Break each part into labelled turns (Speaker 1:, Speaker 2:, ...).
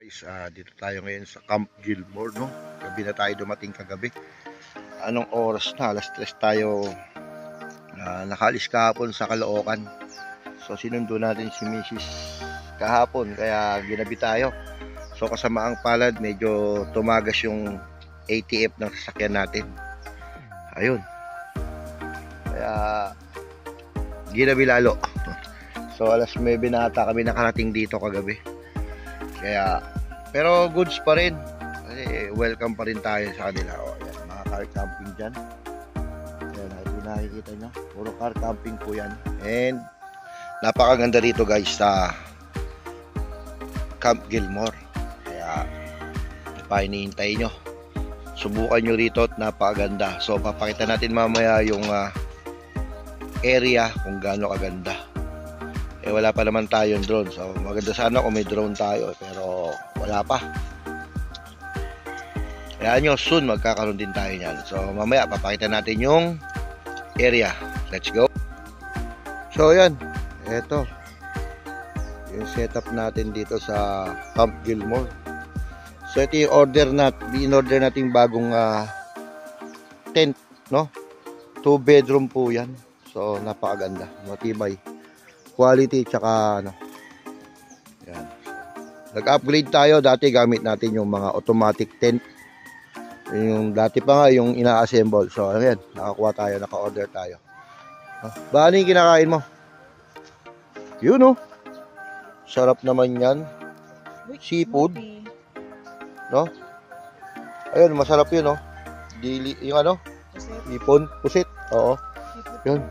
Speaker 1: Guys, dito tayo ngayon sa Camp Gilmore, no? Gabi na tayo dumating kagabi. Anong oras na? Alas 3 tayo nakalis kahapon sa Caloocan. So sinundo natin si Mrs. kahapon, kaya ginabi tayo. So kasamaang palad, medyo tumagas yung ATF ng sasakyan natin. Ayun. Kaya ginabi lalo. So alas 9 na ata kami nakarating dito kagabi. Kaya, pero goods pa rin. Kasi welcome pa rin tayo sa kanila. O, yan, mga car camping dyan. Ayan, ito nakikita nyo. Puro car camping po yan. And, napakaganda rito guys sa Camp Gilmore. Kaya, pa hinihintay nyo. Subukan nyo rito at napakaganda. So, papakita natin mamaya yung area kung gaano kaganda. Wala pa naman tayong drone. So maganda sana kung may drone tayo, pero wala pa. Kaya nyo, soon magkakaroon din tayo niyan. So mamaya papakita natin yung area. Let's go. So yan, eto yung setup natin dito sa Camp Gilmore. So ito yung in-order natin bagong tent, no? 2 bedroom po yan. So napakaganda, matibay, quality, tsaka ano. Yan. Nag-upgrade tayo. Dati gamit natin yung mga automatic tent. Yung dati pa nga yung ina-assemble. So ayan, nakakuha tayo, naka-order tayo. Ba, ano yung kinakain mo? Yun, no? Sarap naman yan. Seafood. No? Ayun, masarap yun, no? Dili, yung ano? Ipon, pusit. Oo. Yun.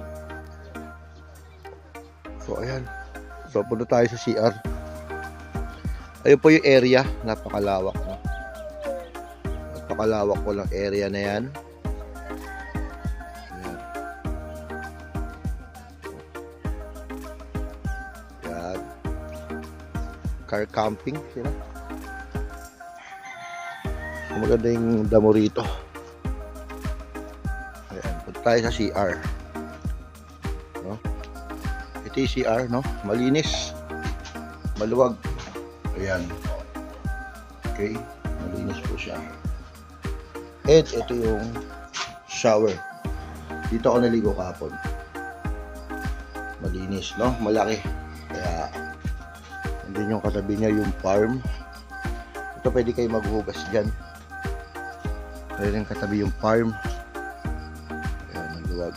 Speaker 1: So ayan. So punta tayo sa CR. Ayun po yung area, napakalawak, no? Napakalawak po ng area na yan. Ayan. Ayan. Car camping sila. So maganda yung damo rito. Ayan, punta tayo sa CR. TCR, no? Malinis, maluwag. Ayan. Okay, malinis po siya. And ito yung shower. Dito ako naligo kahapon. Malinis, no? Malaki. Kaya hindi yung katabi niya yung farm. Ito pwede kayo maghugas dyan. Pwede yung katabi yung farm. Ayan, maluwag.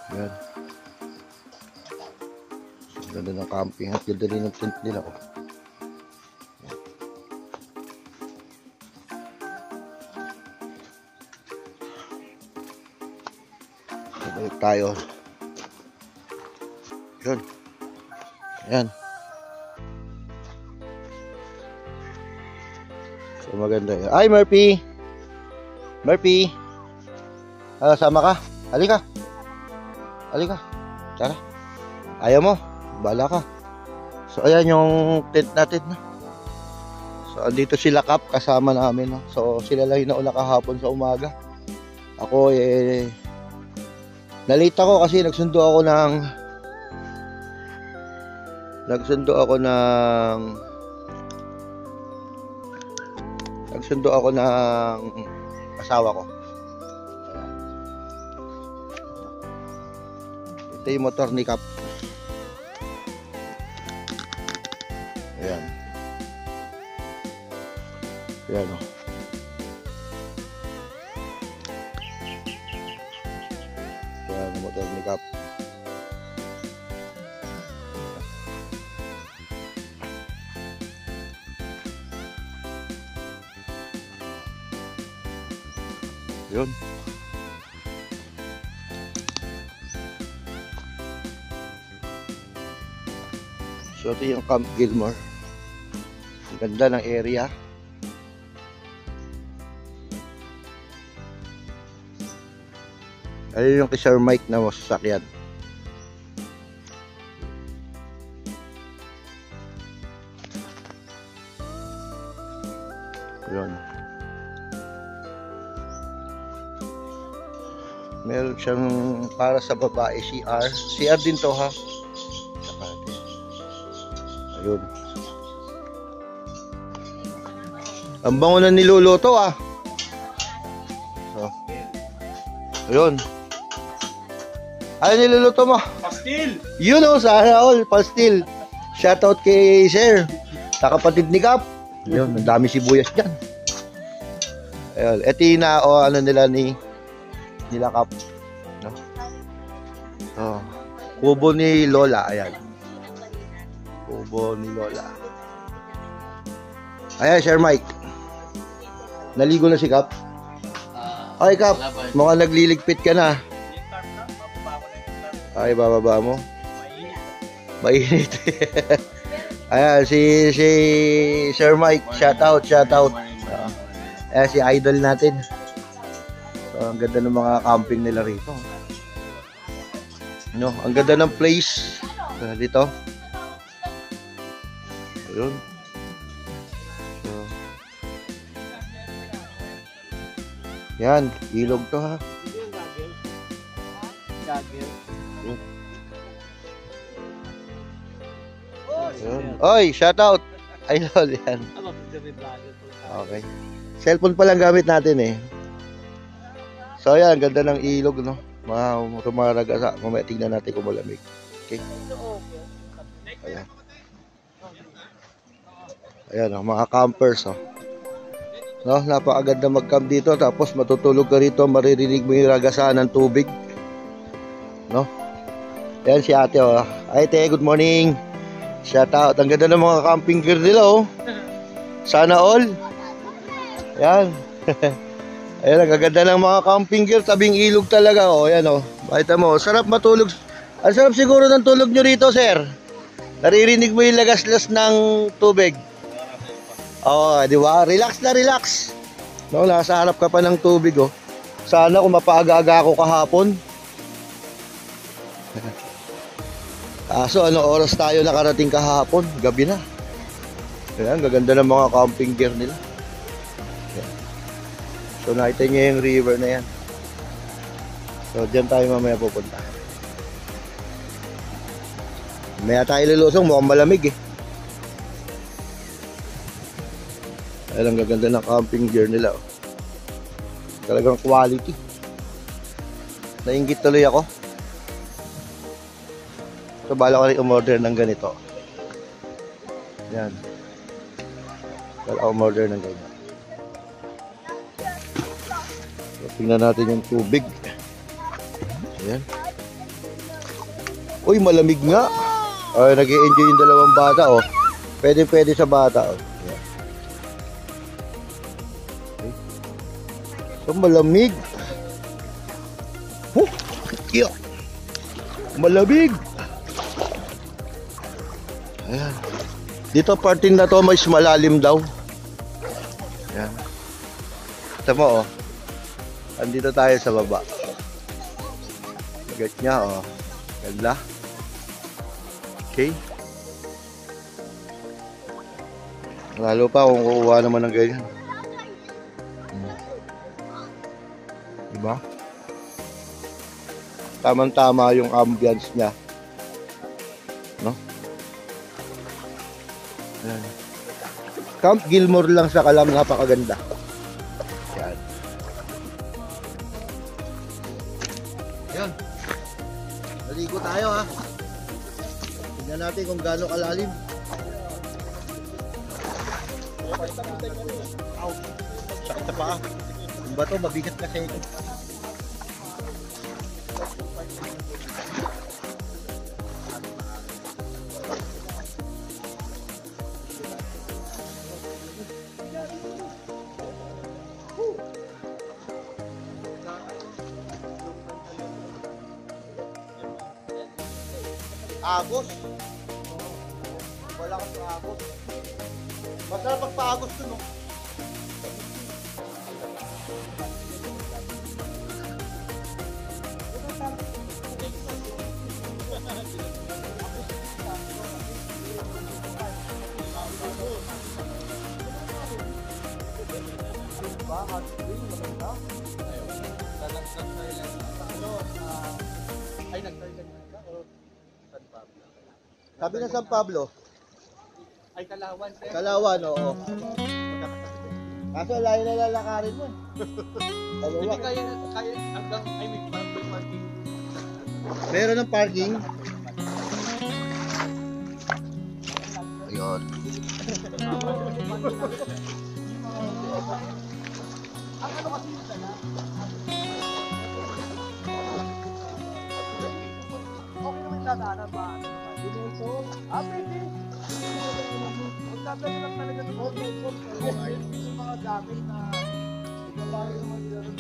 Speaker 1: Yan. Ganda ng camping at ganda rin ng tent nila. Balik tayo. Yun. Ayan. So maganda yun. Ay, Murphy! Murphy! Sama ka? Halika! Halika, tara. Ayaw mo, bala ka. So ayan yung tent natin, no? So andito sila Kap, kasama namin, no? So sila lang yung nauna kahapon sa umaga. Ako nalate ako kasi nagsundo ako ng asawa ko. Ito yung motor ni Kap. Ayan. Ayan, o. Ayan yung motor ni Kap. Yun. So ito yung Camp Gilmore. Ang ganda ng area. Ayun yung kay Sir Mike na masasakyan. Yun. Meron siyang para sa babae CR. CR din to ha. Ayun. Ang bango na niluluto ah. So. Ayun. Ano niluluto mo?
Speaker 2: Pastil!
Speaker 1: Yun o, sana all, pastil. Shoutout kay Sir. Sa kapatid ni Kap. Ayun, ang dami sibuyas dyan. Ayun, eto yung ano nila nila Kap. No? So, kubo ni Lola, ayan. Kubo ni Lola. Ayan, Sir Mike. Naligo na si Kap. Ay, Kap, mukhang nagliligpit ka na. Ay, bababa mo. Mainit. Ayan, si Sir Mike. Shoutout. Ayan, si idol natin. So, ang ganda ng mga camping nila rito. No, ang ganda ng place dito. Ayun. So, yan, ilog to ha. Ayun. Oy, shoutout. Idol yan. Okay. Cellphone pa lang gamit natin eh. So yan, ganda ng ilog no. Tumaragasa. Mamaya tingnan natin kung malamig. Okay. Ayan. Ayan oh, mga campers oh. No, napakaganda mag-camp dito tapos matutulog ka rito, maririnig mo yung ragasan ng tubig. No? Ayan si ate oh. Ay te, good morning. Shout out. Ang ganda ng mga camping gear nila oh. Sana all. Ayan. Ayan, ang gaganda ng mga camping gear. Tabing ilog talaga oh. Ayan oh. Makita mo, sarap matulog. Ang sarap siguro ng tulog nyo rito, sir. Naririnig mo yung lagaslas ng tubig. Oh, di ba? Relax na relax. No, nasa harap ka pa ng tubig oh. Sana kung mapaaga-aga ako kahapon. So ano oras tayo nakarating kahapon? Gabi na. Ayan, gaganda ng mga camping gear nila. Ayan. So nakita nyo yung river na yan. So dyan tayo mamaya pupunta. Mamaya tayo lulusong, mukhang malamig eh. Ayan, ang gaganda ng camping gear nila oh. Talagang quality. Nainggit tuloy ako. So, bala ko rin umorder ng ganito. Yan. Bala ko umorder ng ganito. So, tingnan natin yung tubig. Ayan. Uy, malamig nga. Ay, nag-i-enjoy yung dalawang bata, oh. Pwede sa bata, oh. Ayan. Okay. So, malamig. Yeah. Malamig. Ayan. Dito parting na to mas malalim daw. Ayan. Ito mo oh. Andito tayo sa baba. Lagat niya oh. Ganda. Okay. Lalo pa kung kukuha naman ng ganyan. Diba? Tamang-tama yung ambience niya. No? Ayan. Camp Gilmore lang sa Kalam, napakaganda. Yan. Yan. Naligo tayo ha. Tingnan natin kung gaano kalalim. Sakit na paa. Yung bato, mabigat kasi ito. Agos. Wala kasi agos. Masarap magpa-agos dun, no? Sabi na San Pablo.
Speaker 2: Ay, Kalawan, sir.
Speaker 1: Kalawan, oo.
Speaker 2: Magkakasabit.
Speaker 1: Kaso layo na lalakarin mo.
Speaker 2: Hindi kaya hanggang, I mean, parang may parking.
Speaker 1: Meron ng parking. Ayun.
Speaker 2: Ang ano kasi yung dala? Okay naman dadaanan ba? Dito? Pwede. Magdadala lang talaga ng yung mga gamit na ibabayo naman nila rin.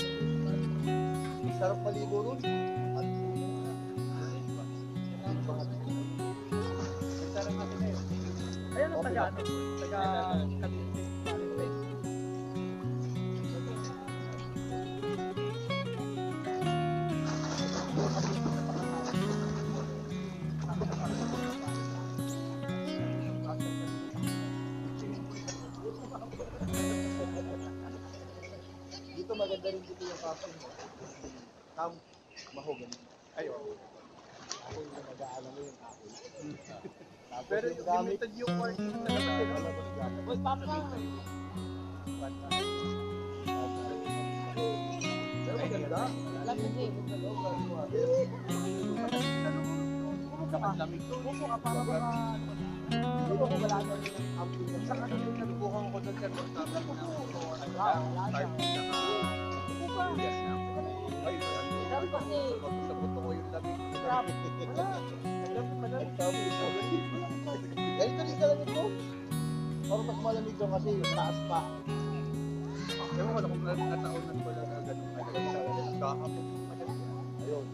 Speaker 2: Sarap maligo ron. At sarap natin na yun. Ayan ang taga ano? Taga Cavite. Dito maganda rin dito yung camping mo. Camp Mahogan. Ayun. Ako yung nag-aalam mo yung apple. Pero limited yung parking na naman. Well, papa. Pero maganda. Pupo ka para mga dito ko wala na rin ang camping. Sa kanila nabubukan ko doon sa ganito rin kalamit ko. Para mas malamig doon kasi yung taas pa. Ewan ko na kung nataunan ko lang na ganun. Ayun.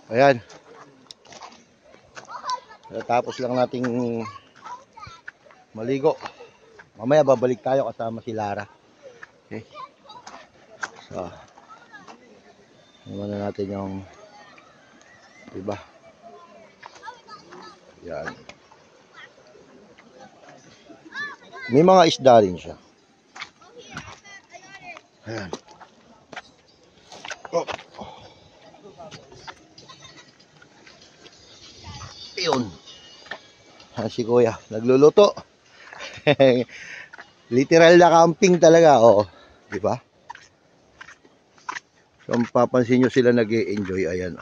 Speaker 1: Ayan. Tapos lang nating maligo. Mamaya babalik tayo kasama si Lara. Okay. So, naman na natin yung diba? Ayan. May mga isda rin siya. Ayan. Oh. Ayun. Si Kuya, nagluluto. Literal na camping talaga, oo. Di ba? So, papansin nyo sila nag-e-enjoy. Ayan.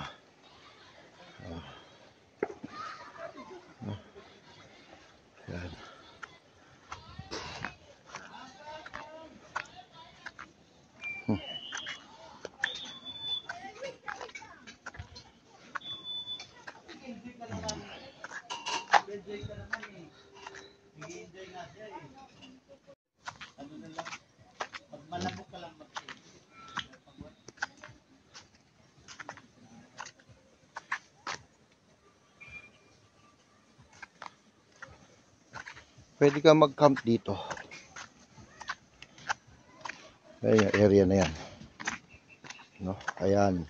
Speaker 1: Ayan. Pwede ka mag-camp dito. Ayan, area na yan. No? Ayan.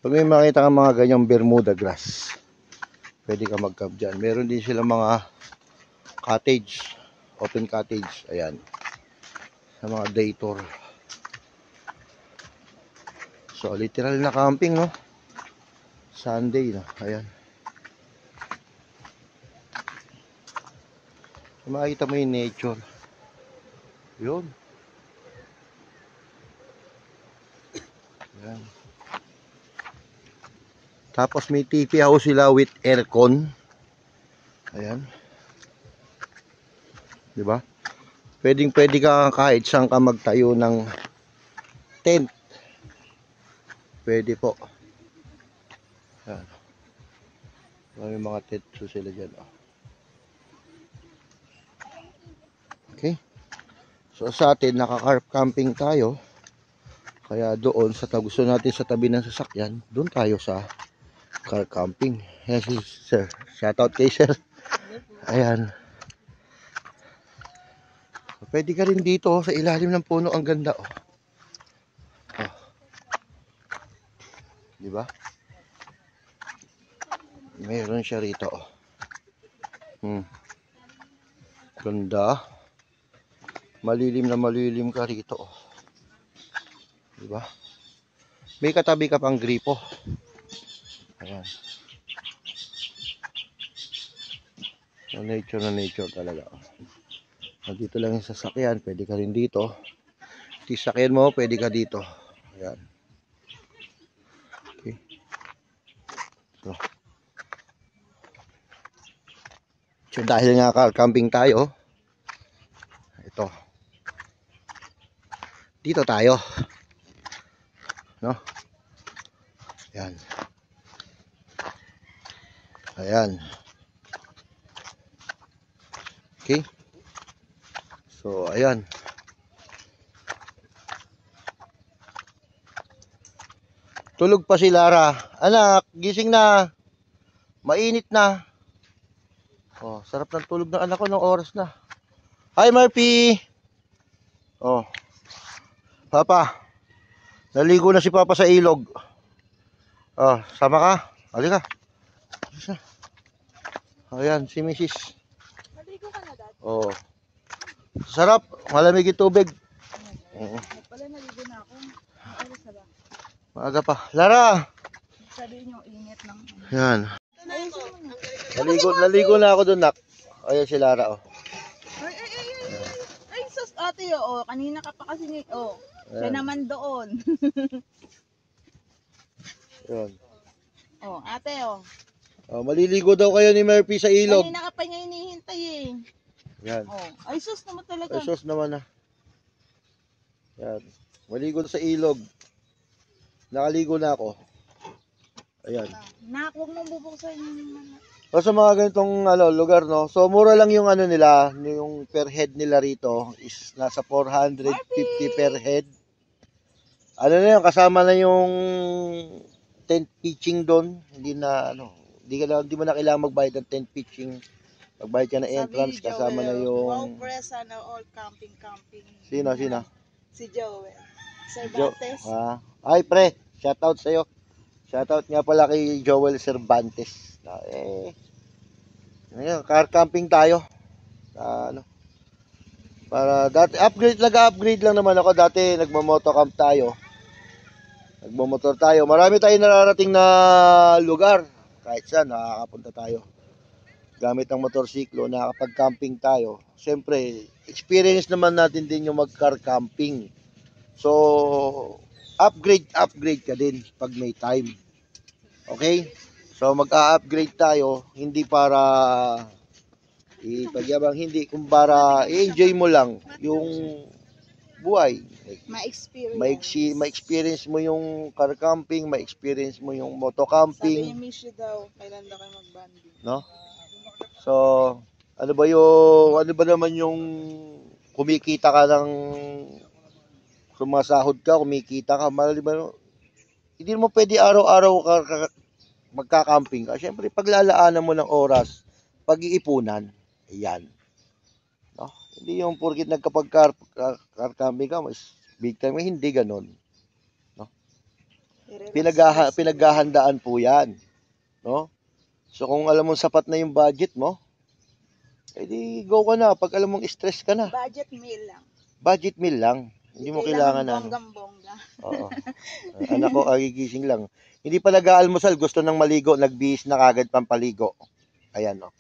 Speaker 1: Pag may makita ka mga ganyang Bermuda grass, pwede ka mag-camp dyan. Meron din sila mga cottage, open cottage. Ayan. Sa mga day tour. So, literal na camping, no? Sunday, no? Ayan. Makikita mo yung nature. Yun. Ayan. Tapos may TV house sila with aircon. Ayan. Diba? Pwede ka kahit saan ka magtayo ng tent. Pwede po. Ayan. May mga tent sila dyan. Oh. Okay. So sa atin, naka-carp camping tayo. Kaya doon, sa gusto natin sa tabi ng sasakyan, doon tayo sa car camping. Yan si sir. Shoutout kay sir. Ayan. Pwede ka rin dito sa ilalim ng puno. Ang ganda oh. Oh. Di ba? Meron siya rito oh. Ganda. Malilim na malilim ka rito oh. Di ba? May katabi ka pang gripo. Ayan. Na nature talaga. Dito lang yung sasakyan, pwede ka rin dito. Sasakyan mo, pwede ka dito. Ayan. Okay. So dahil nga camping tayo, ito. Dito tayo. No? Ayan. Ayan. Okay. So, ayan. Tulog pa si Lara. Anak, gising na. Mainit na. Oh, sarap ng tulog ng anak ko ng oras na. Hi, Murphy. Oh. Papa. Naligo na si Papa sa ilog. Oh, sama ka? Halika. Ayan, si Mrs.
Speaker 3: Naligo ka na, Dad?
Speaker 1: Oh. Sarap, malamig yung tubig. Oo.
Speaker 3: Pala naligo na ako. Oras na ba?
Speaker 1: Maaga pa. Lara!
Speaker 3: Sabi niyo, init ng...
Speaker 1: Yan.
Speaker 3: Ayun,
Speaker 1: Naligo na ako doon, nak. Ayan si Lara, oh.
Speaker 3: ay. Ay, sus, ate, oh. Kanina ka pa kasi, oh. Siya
Speaker 1: Ayan.
Speaker 3: naman doon.
Speaker 1: Yun.
Speaker 3: Oh, ate, oh.
Speaker 1: Oh, maliligo daw kayo ni Murphy sa ilog.
Speaker 3: Kanina ka pa niya hinihintay, eh.
Speaker 1: Yan.
Speaker 3: Oh, ay, sus naman talaga.
Speaker 1: Ay, sus naman na. Yan. Maligo sa ilog. Nakaligo na ako. Ayan.
Speaker 3: Nak, huwag mong bubuksan yung...
Speaker 1: O sa mga ganitong lugar, no? So, mura lang yung ano nila, yung per head nila rito is nasa 450 per head. Ano na yun, kasama na yung tent pitching doon. Hindi na, hindi mo na kailangan magbayad ng tent pitching. Magbayad ka na entrance, kasama na
Speaker 3: Wow,
Speaker 1: yung...
Speaker 3: pre, sana all camping.
Speaker 1: Sino?
Speaker 3: Si Joel.
Speaker 1: Cervantes. Ay, pre, shoutout sa'yo. Shoutout nga pala kay Joel Cervantes. Car camping tayo. Para dati upgrade lang naman ako. Dati nagmo-motocamp tayo. Nagmo-motor tayo. Marami tayong nararating na lugar. Kahit saan nakakapunta tayo. Gamit ang motorsiklo, nakakapag-camping tayo. Siyempre, experience naman natin din yung mag-car camping. So, upgrade ka din pag may time. Okay? So, mag-a-upgrade tayo, hindi para ipagyabang, hindi, kumpara i-enjoy mo lang yung buhay. Ma-experience mo yung car camping, ma-experience mo yung moto camping.
Speaker 3: Sabi niya, miss you daw. Kailan daw kayo mag-banding?
Speaker 1: No? So, ano ba naman yung kumikita ka ng sumasahod ka, kumikita ka, hindi mo pwede araw-araw magka-camping ka. Siyempre, paglalaanan mo ng oras, pag-iipunan, ayan. No? Hindi yung porkit nagkapag-car camping ka, mas big time, hindi ganon. No? Pinaghahandaan po yan. No? So, kung alam mo sapat na yung budget mo, edi go ka na. Pag alam mong stress ka na.
Speaker 3: Budget meal lang.
Speaker 1: Budget meal lang. Hindi mo kailangan na.
Speaker 3: Bonggang-bongga.
Speaker 1: Oo. Anak ko, agigising lang. Hindi pa nag-aalmusal, gusto nang maligo, nagbihis na kagad pampaligo. Ayan, no.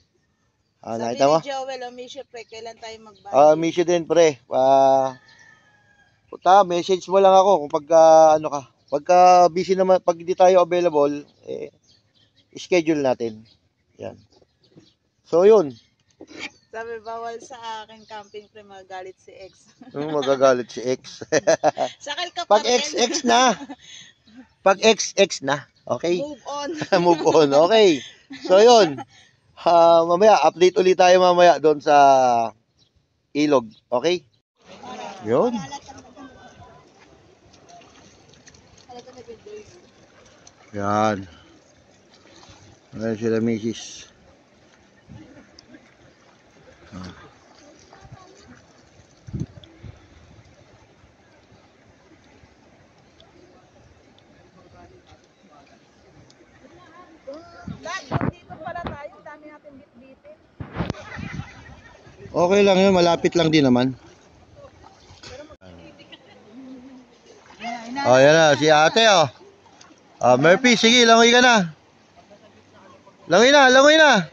Speaker 3: Sabi
Speaker 1: Nakita mo?
Speaker 3: ni Joel, Misha, pre, kailan tayo
Speaker 1: Ah,
Speaker 3: mag-banding?
Speaker 1: Misha din, pre. Message mo lang ako kung pagka, pagka busy naman, pag hindi tayo available, schedule natin. Yan. So, yun.
Speaker 3: Sabi, bawal sa akin camping, pre, magalit si X.
Speaker 1: Magagalit si X.
Speaker 3: Sakal ka
Speaker 1: Pag
Speaker 3: pa rin.
Speaker 1: XX na. Pag XX na. Okay?
Speaker 3: Move on.
Speaker 1: Move on. Okay. So, yun. Mamaya, update ulit tayo mamaya doon sa ilog. Okay? Yun. Yan. Ayan sila misis.
Speaker 3: Dito pala tayo, dami natin bit-bitin.
Speaker 1: Okay lang yun, malapit lang din naman. Oh, yan na, si ate oh. Murphy, sige, langoy ka na. Langoy na.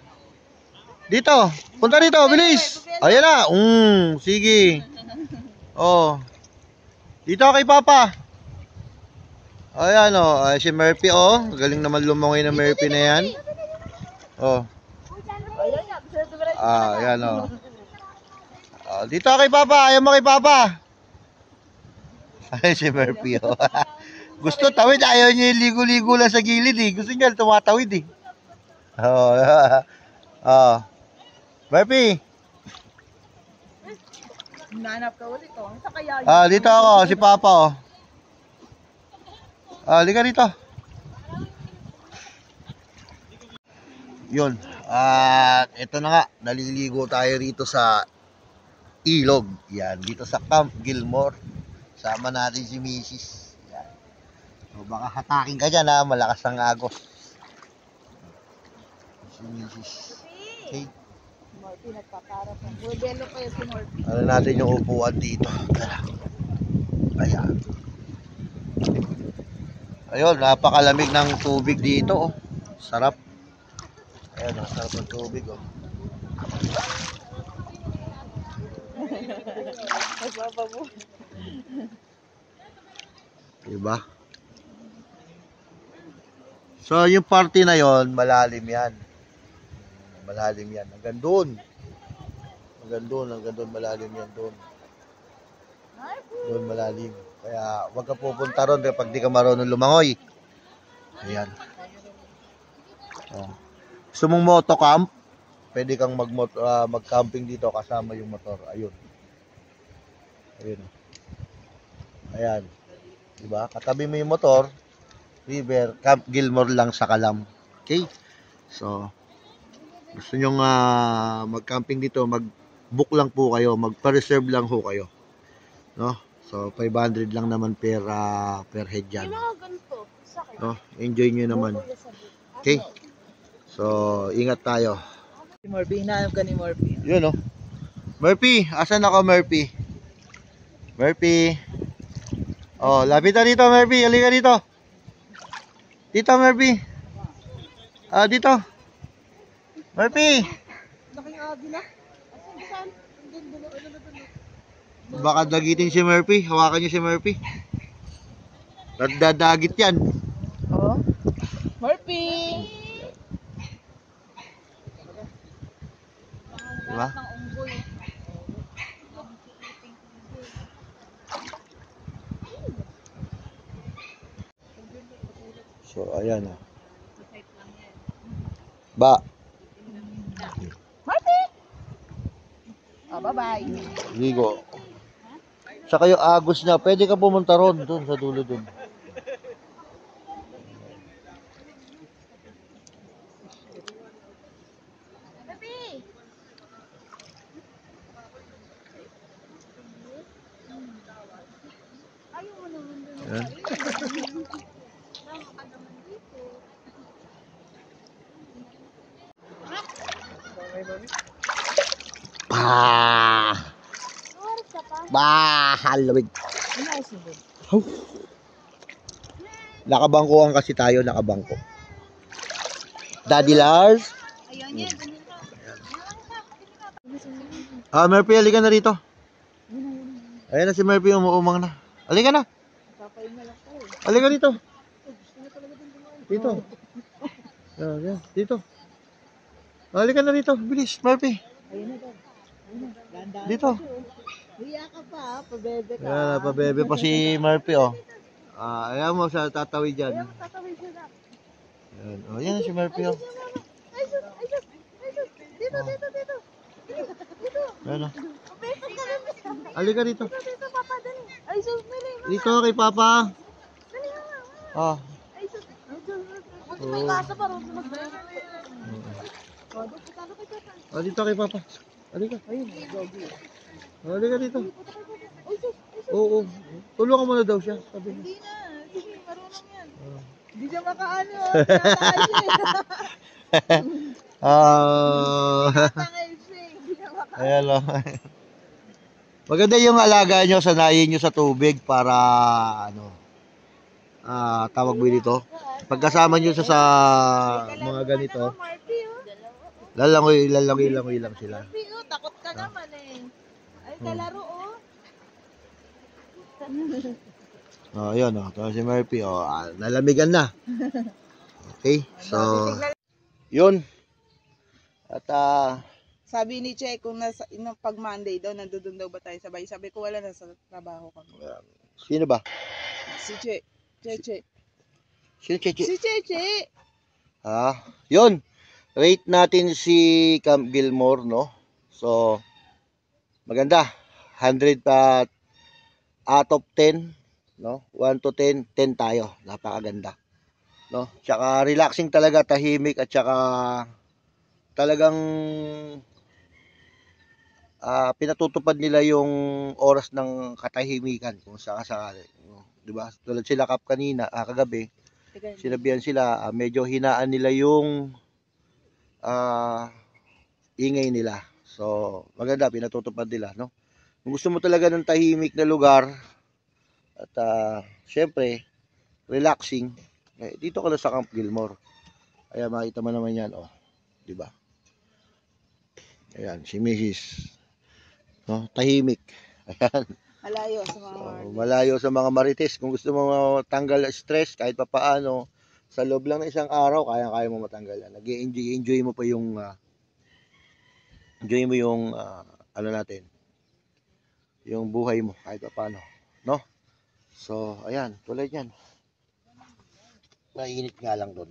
Speaker 1: Dito, punta dito, bilis. Ayan na, sige. Oh. Dito kay Papa. Ayan oh, si Murphy oh. Galing naman lumangoy na Murphy na yan. Oh. Ayan oh. Dito kay Papa, ayaw mo kay Papa. Ay, si Murphy oh. Gusto tawid, ayaw niya yung ligo-ligo lang sa gilid eh. Gusto niya tumatawid eh. Oh. Murphy.
Speaker 3: Nanap ka ulit oh. Sa kaya
Speaker 1: Dito ako, si Papa oh. Halika dito. Yun. Ito na nga, naliligo tayo rito sa ilog. Yan, dito sa Camp Gilmore. Sama natin si Mrs. Yan. O, baka hatakin ka dyan ha, malakas ang agos. Si Mrs. Okay.
Speaker 3: Morphy nagpaparap ng modelo pa yung si Morphy.
Speaker 1: Ano natin yung upuan dito. Tara. Ayan. Ayun, napakalamig ng tubig dito. Oh. Sarap. Ayan, sarap ng tubig. Oh. Diba? So, yung party na yon malalim yan. Malalim yan. Hanggang doon. Hanggang doon, malalim yan doon. Doon malalim. Kaya huwag ka pupunta ron kapag di ka marunong lumangoy. Ayan. Oh. Gusto mong motocamp? Pwede kang mag-camping dito kasama yung motor. Ayun. Ayun. Ayan. Diba? Katabi mo yung motor, river, Camp Gilmore lang sa Kalam. Okay? So, gusto nyo mag-camping dito, mag-book lang po kayo, mag-reserve lang ho kayo. No? So, 500 lang naman per head dyan. No? Enjoy nyo naman. Okay? So, ingat tayo.
Speaker 3: Si Morphy, hinahanap ka ni Morphy.
Speaker 1: Yun, no? Murphy, asan ako, Murphy? Murphy. Oh, lapit na dito, Murphy. Halika dito. Dito, Murphy. Dito. Murphy. Baka dagitin si Murphy. Hawakan niyo si Murphy. Dadagit yan.
Speaker 3: Oh. Morphy.
Speaker 1: Diba? So, ayan na. Ba.
Speaker 3: Morphy. Oh, bye-bye.
Speaker 1: Ligo. Saka yung agos niya, pwede ka pumunta ron, doon sa dulo doon. Ayan. Halawig. Nakabangkuhan kasi tayo, nakabangko. Daddy Lars.
Speaker 3: Ayun yan.
Speaker 1: Murphy, halika na rito. Ayan na si Murphy, umuumang na. Halika na. Halika dito. Dito. Ayan, dito. Halika na rito, bilis, Murphy. Dito.
Speaker 3: Hiya ka pa, pabebe ka.
Speaker 1: Ayan, pabebe pa si Murphy, oh. Ayan mo, sa tatawid dyan.
Speaker 3: Tatawid siya na.
Speaker 1: Ayan, oh, yan na si Murphy, oh.
Speaker 3: Ay, sus. Dito.
Speaker 1: Ayan, oh. Halika dito.
Speaker 3: Dito, papa, dali. Ay, sus, dali.
Speaker 1: Dito kay Papa.
Speaker 3: Dali,
Speaker 1: Oh.
Speaker 3: Ay, sus. may kasa pa rin.
Speaker 1: Dito kay Papa. Halika.
Speaker 3: Ayun, gogi.
Speaker 1: Halika dito.
Speaker 3: Uy, sus.
Speaker 1: Oo. Tulungan mo na daw siya. Sabi niya.
Speaker 3: Hindi na. Sige, marunong yan.
Speaker 1: Ah.
Speaker 3: Hindi siya makaano. Nakakasya. Nakakasya. Hindi siya makaano.
Speaker 1: Ayan lang. Maganda yung alaga nyo, sanayin nyo sa tubig para tawag mo dito. Pagkasama nyo sa mga ganito, lalangoy lang sila.
Speaker 3: Marpy, oh, takot ka naman eh. Ay, kalaro oh.
Speaker 1: Ayun ito si Murphy, nalamigan na. Okay, so, yun. At,
Speaker 3: Sabi ni Che, kung pag Monday daw, nandun daw ba tayo sabay? Sabi ko, wala na sa trabaho kami.
Speaker 1: sino ba?
Speaker 3: Si Che. Che.
Speaker 1: Sino Cheche?
Speaker 3: Si Che.
Speaker 1: Yun. Rate natin si Camp Gilmore, no? So, maganda. 100 out of 10, no? 1 to 10, 10 tayo. Napakaganda. No? Tsaka relaxing talaga, tahimik at tsaka talagang pinatutupad nila yung oras ng katahimikan kung sakasakali. No? 'Di ba? Tulad sila Kap kanina, kagabi, sinabihan sila, medyo hinaan nila yung ingay nila. So, maganda, pinatutupad nila, no? Kung gusto mo talaga ng tahimik na lugar at syempre, relaxing, dito ka na sa Camp Gilmore. Ayan, makita mo naman yan, 'di ba? Ayan, si Mrs. No, tahimik. Ayan.
Speaker 3: Malayo sa mga
Speaker 1: Malayo sa mga marites. Kung gusto mo matanggal stress kahit papaano, sa loob lang ng isang araw, kaya mo matanggal yan. Nag-enjoy mo pa yung ano natin, yung buhay mo kahit papaano, no? So, ayan, tulad yan. Mainit nga lang doon.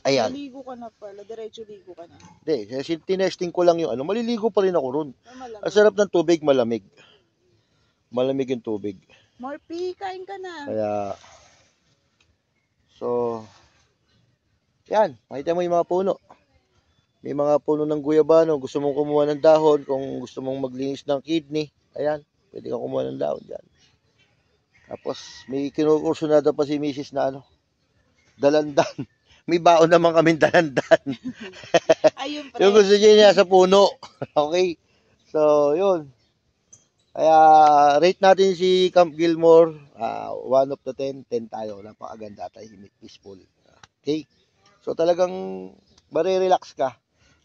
Speaker 1: Ayan.
Speaker 3: Ligo ka na pala, diretso ligo ka na.
Speaker 1: Hindi, tinesting ko lang yung maliligo pa rin ako ron.
Speaker 3: Malamig.
Speaker 1: Ang sarap ng tubig, malamig. Malamig yung tubig.
Speaker 3: Morphy, kain ka na.
Speaker 1: Kaya, so, yan, makita mo yung mga puno. May mga puno ng guyabano, gusto mong kumuha ng dahon, kung gusto mong maglinis ng kidney, ayan, pwede kang kumuha ng dahon dyan. Tapos, may kinukurso na daw pa si Mrs. na dalandan. May baon naman kaming dalandan.
Speaker 3: Ayun, pre.
Speaker 1: Yung gusto niya sa puno. Okay? So, yun. Kaya, rate natin si Camp Gilmore. 1 of the 10, 10 tayo. Napakaganda, tahimik, peaceful. Okay? So, talagang marirelax ka.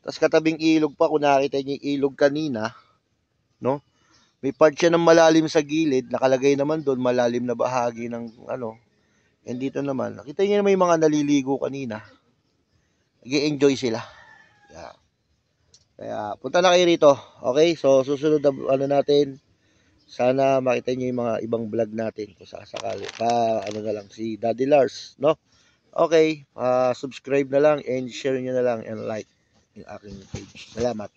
Speaker 1: Tapos katabing ilog pa, kung nakita niyo yung ilog kanina, no? May part siya ng malalim sa gilid, nakalagay naman doon, malalim na bahagi ng and dito naman, nakita niyo na may mga naliligo kanina. Nag-i-enjoy sila. Yeah. Kaya, punta na kayo rito. Okay? So, susunod na natin, sana makita niyo yung mga ibang vlog natin kung sakali. Na lang, si Daddy Lars, no? Okay, subscribe na lang and share nyo na lang and like yung aking page. Salamat.